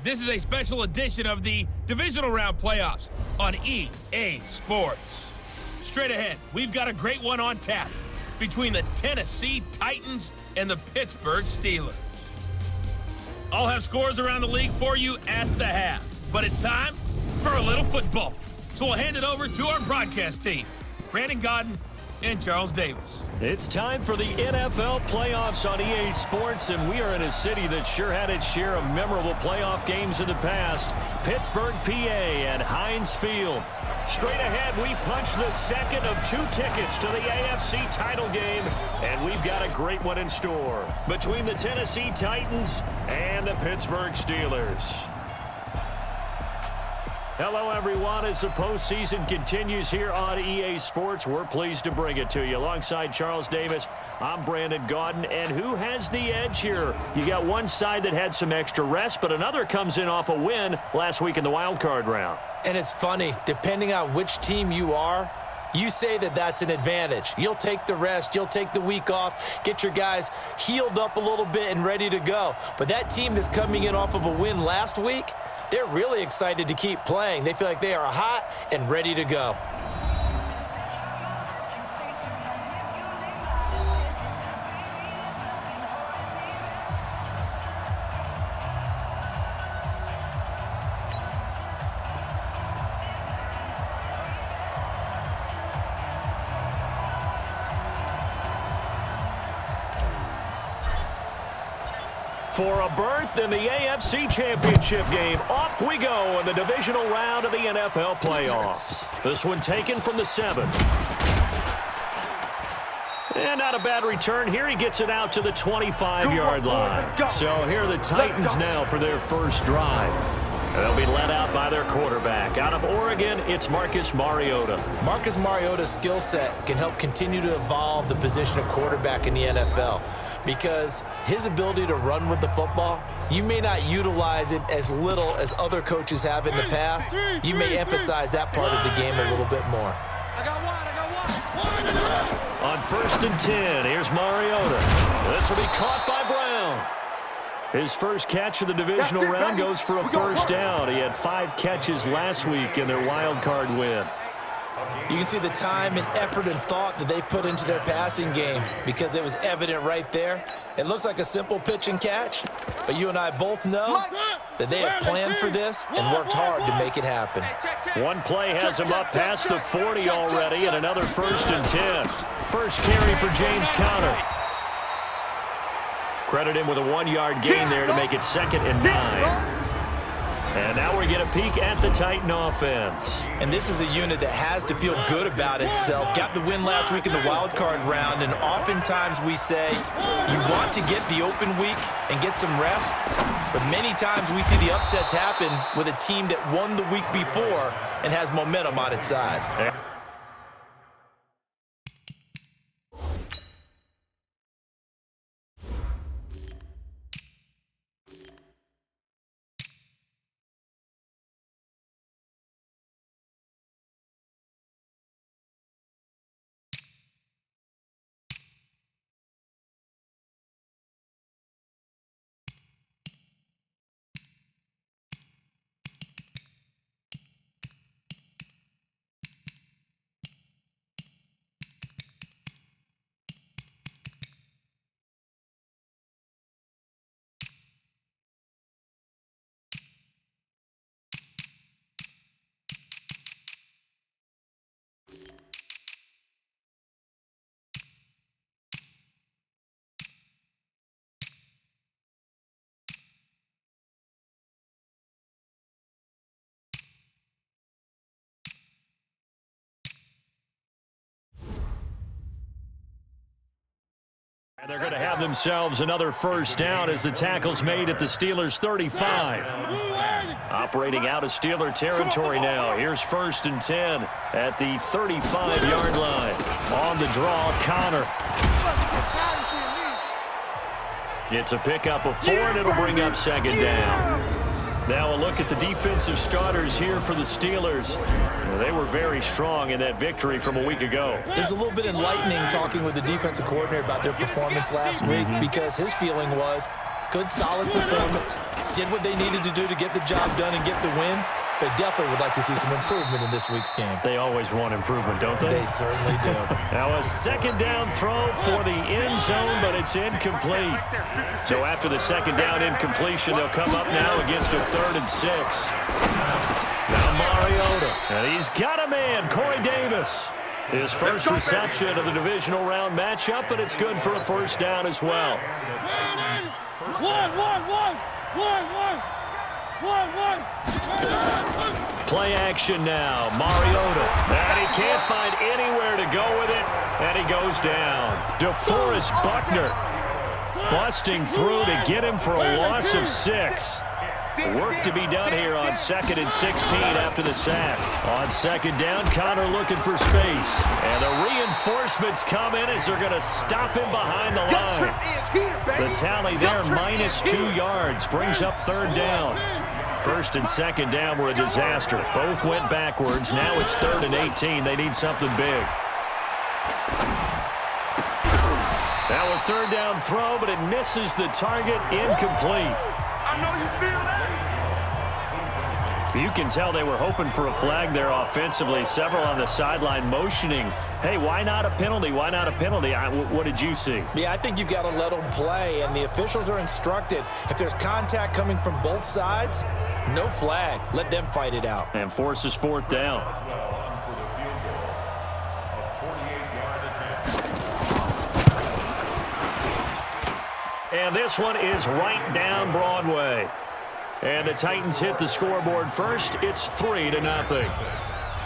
This is a special edition of the Divisional Round Playoffs on EA Sports. Straight ahead, we've got a great one on tap between the Tennessee Titans and the Pittsburgh Steelers. I'll have scores around the league for you at the half, but it's time for a little football. So we'll hand it over to our broadcast team, Brandon Godden and Charles Davis. It's time for the NFL playoffs on EA Sports, and we are in a city that sure had its share of memorable playoff games in the past. Pittsburgh, PA, and Heinz Field. Straight ahead, we punch the second of 2 tickets to the AFC title game, and we've got a great one in store between the Tennessee Titans and the Pittsburgh Steelers. Hello, everyone. As the postseason continues here on EA Sports, we're pleased to bring it to you. Alongside Charles Davis, I'm Brandon Godden. And who has the edge here? You got one side that had some extra rest, but another comes in off a win last week in the wild card round. And it's funny, depending on which team you are, you say that that's an advantage. You'll take the rest, you'll take the week off, get your guys healed up a little bit and ready to go. But that team that's coming in off of a win last week, they're really excited to keep playing. They feel like they are hot and ready to go. For a berth in the AFC Championship game, off we go in the divisional round of the NFL playoffs. This one taken from the 7. And not a bad return here. He gets it out to the 25-yard line. So here are the Titans now for their first drive. They'll be led out by their quarterback. Out of Oregon, it's Marcus Mariota. Marcus Mariota's skill set can help continue to evolve the position of quarterback in the NFL. Because his ability to run with the football, you may not utilize it as little as other coaches have in the past. You may emphasize that part of the game a little bit more. On 1st and 10, here's Mariota. This will be caught by Brown. His first catch of the divisional round goes for a first down. He had 5 catches last week in their wild card win. You can see the time and effort and thought that they've put into their passing game because it was evident right there. It looks like a simple pitch and catch, but you and I both know that they have planned for this and worked hard to make it happen. One play has him up past the 40 already, and another 1st and 10. First carry for James Conner. Credit him with a 1-yard gain there to make it 2nd and 9. And now we get a peek at the Titan offense. And this is a unit that has to feel good about itself. Got the win last week in the wild card round, and oftentimes we say you want to get the open week and get some rest, but many times we see the upsets happen with a team that won the week before and has momentum on its side. And they're going to have themselves another first down as the tackle's made at the Steelers' 35. Operating out of Steeler territory now. Here's 1st and 10 at the 35-yard line. On the draw, Conner. It's a pickup of 4, and it'll bring up 2nd down. Now a look at the defensive starters here for the Steelers. They were very strong in that victory from a week ago. It was a little bit enlightening talking with the defensive coordinator about their performance last week because his feeling was Good, solid performance. Did what they needed to do to get the job done and get the win. They definitely would like to see some improvement in this week's game. They always want improvement, don't they? They certainly do. Now a second down throw for the end zone, but it's incomplete. So after the second down incompletion, they'll come up now against a 3rd and 6. Now Mariota, and he's got a man, Corey Davis. His first reception of the divisional round matchup, but it's good for a first down as well. Play action now. Mariota. And he can't find anywhere to go with it. And he goes down. DeForest Buckner busting through to get him for a loss of 6. Work to be done here on 2nd and 16 after the sack. On second down, Connor looking for space. And the reinforcements come in as they're going to stop him behind the line. The tally there, -2 yards, brings up 3rd down. 1st and 2nd down were a disaster. Both went backwards. Now it's 3rd and 18. They need something big. Now a 3rd down throw, but it misses the target. Incomplete. I know you feel that. You can tell they were hoping for a flag there offensively. Several on the sideline motioning, hey, why not a penalty? Why not a penalty? What did you see? Yeah, I think you've got to let them play, and the officials are instructed. If there's contact coming from both sides, no flag. Let them fight it out. And forces 4th down. And this one is right down Broadway. And the Titans hit the scoreboard first. It's 3-0.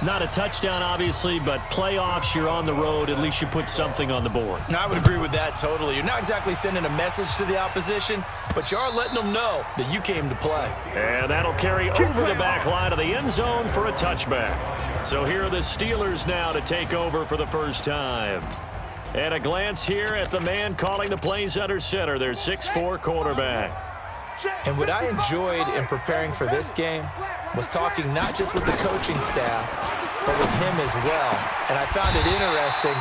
Not a touchdown, obviously, but playoffs, you're on the road. At least you put something on the board. I would agree with that totally. You're not exactly sending a message to the opposition, but you are letting them know that you came to play. And that'll carry over the back line of the end zone for a touchback. So here are the Steelers now to take over for the first time. And a glance here at the man calling the plays under center, their 6'4" quarterback. And what I enjoyed in preparing for this game was talking not just with the coaching staff, but with him as well. And I found it interesting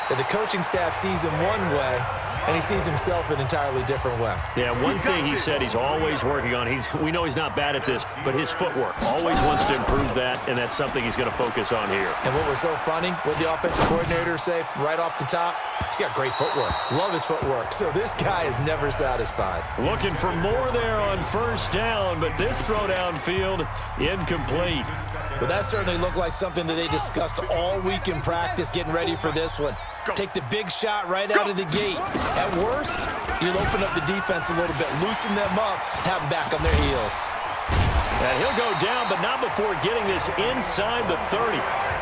that the coaching staff sees him one way, and he sees himself an entirely different way. Yeah, one thing he said he's always working on, we know he's not bad at this, but his footwork, always wants to improve that, and that's something he's going to focus on here. And what was so funny, what the offensive coordinator say right off the top, he's got great footwork. Love his footwork. So this guy is never satisfied. Looking for more there on 1st down, but this throw downfield, incomplete. But that certainly looked like something that they discussed all week in practice getting ready for this one. Take the big shot right out of the gate. At worst, you'll open up the defense a little bit, loosen them up, have them back on their heels. And he'll go down, but not before getting this inside the 30.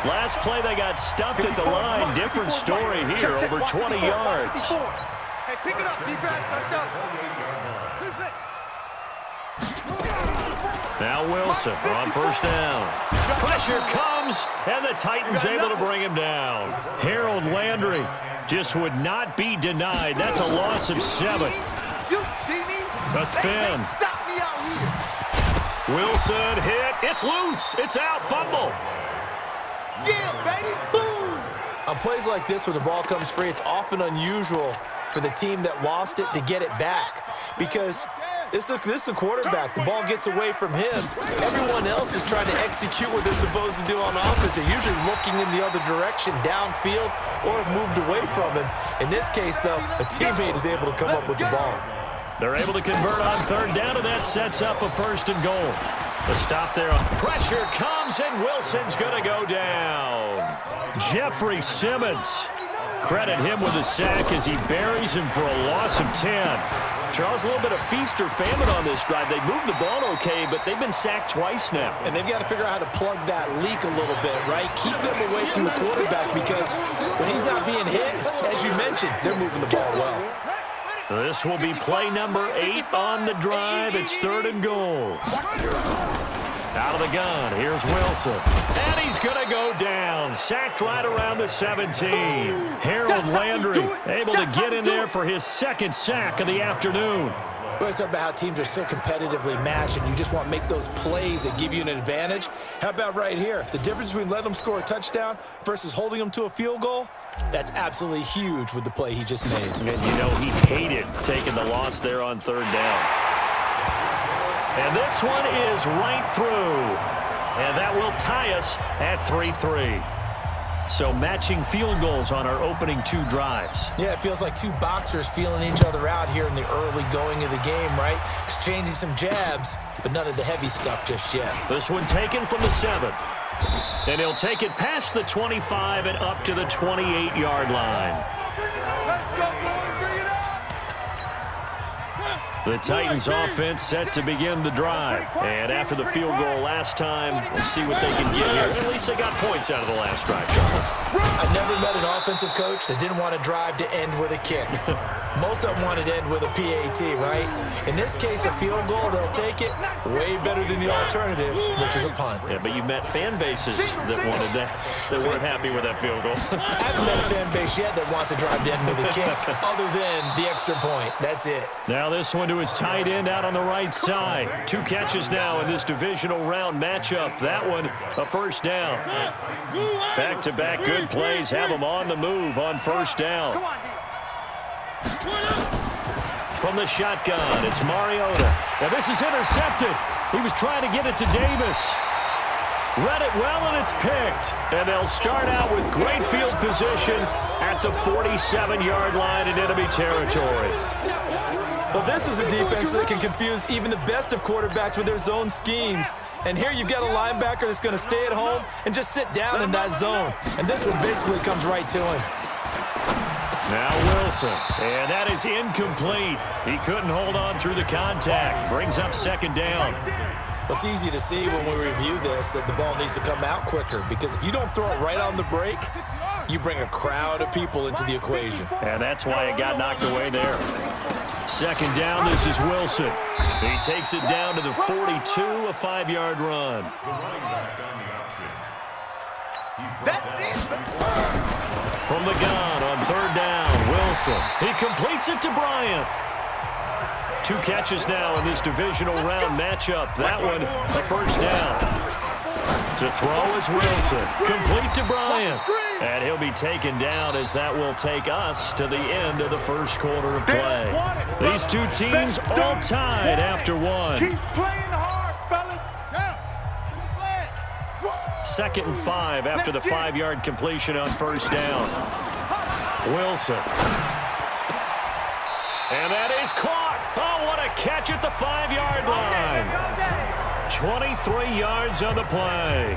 Last play, they got stuffed at the line. Different story here, over 20 yards. Hey, pick it up, defense. Let's go. 2-6. Now Wilson on 1st down. Pressure comes, and the Titans able to bring him down. Harold Landry just would not be denied. That's a loss of 7. You see me? A spin. Stop me out here. Wilson hit. It's loose. It's out. Fumble. Yeah, baby. Boom. On plays like this where the ball comes free, it's often unusual for the team that lost it to get it back because this is a quarterback. The ball gets away from him. Everyone else is trying to execute what they're supposed to do on offense. They're usually looking in the other direction, downfield, or have moved away from him. In this case, though, a teammate is able to come up with the ball. They're able to convert on 3rd down, and that sets up a 1st and goal. The stop there. Pressure comes, and Wilson's going to go down. Jeffrey Simmons. Credit him with a sack as he buries him for a loss of 10. Charles, a little bit of feast or famine on this drive. They moved the ball okay, but they've been sacked twice now. And they've got to figure out how to plug that leak a little bit, right? Keep them away from the quarterback because when he's not being hit, as you mentioned, they're moving the ball well. This will be play number 8 on the drive. It's 3rd and goal. Out of the gun, here's Wilson. And he's going to go down. Sacked right around the 17. Harold Landry able to get in there for his 2nd sack of the afternoon. We're talking about how teams are so competitively matched and you just want to make those plays that give you an advantage. How about right here? The difference between letting them score a touchdown versus holding them to a field goal? That's absolutely huge with the play he just made. And you know he hated taking the loss there on third down. And this one is right through. And that will tie us at 3-3. So matching field goals on our opening 2 drives. Yeah, it feels like 2 boxers feeling each other out here in the early going of the game, right? Exchanging some jabs, but none of the heavy stuff just yet. This one taken from the 7. And he'll take it past the 25 and up to the 28-yard line. Let's go, boys. Bring it up. The Titans offense set to begin the drive. And after the field goal last time, we'll see what they can get here. At least they got points out of the last drive, Charles. I've never met an offensive coach that didn't want to drive to end with a kick. Most of them wanted to end with a PAT, right? In this case, a field goal, they'll take it. Way better than the alternative, which is a punt. Yeah, but you met fan bases that wanted that weren't happy with that field goal. I haven't met a fan base yet that wants to drive to end with a kick, other than the extra point. That's it. Now this one to his tight end out on the right side. 2 catches now in this divisional round matchup. That one, a first down. Back-to-back good plays have him on the move on first down. Come on, D. From the shotgun, it's Mariota. Now this is intercepted. He was trying to get it to Davis. Read it well, and it's picked. And they'll start out with great field position at the 47-yard line in enemy territory. Well, this is a defense that can confuse even the best of quarterbacks with their zone schemes. And here you've got a linebacker that's going to stay at home and just sit down in that zone. And this one basically comes right to him. Now Wilson, and that is incomplete. He couldn't hold on through the contact. Brings up second down. It's easy to see when we review this that the ball needs to come out quicker, because if you don't throw it right on the break, you bring a crowd of people into the equation. And that's why it got knocked away there. Second down, this is Wilson. He takes it down to the 42, a 5-yard run. That's it. From the gun on third down, Wilson. He completes it to Bryant. 2 catches now in this divisional round matchup. That one, a first down. To throw is Wilson. Complete to Bryant. And he'll be taken down as that will take us to the end of the first quarter of play. These 2 teams all tied after 1. Keep playing hard, fellas. Second and 5 after the 5-yard completion on first down. Wilson. And that is caught. Oh, what a catch at the 5-yard line. 23 yards on the play.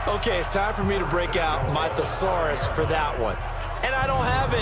Okay, it's time for me to break out my thesaurus for that one. And I don't have any.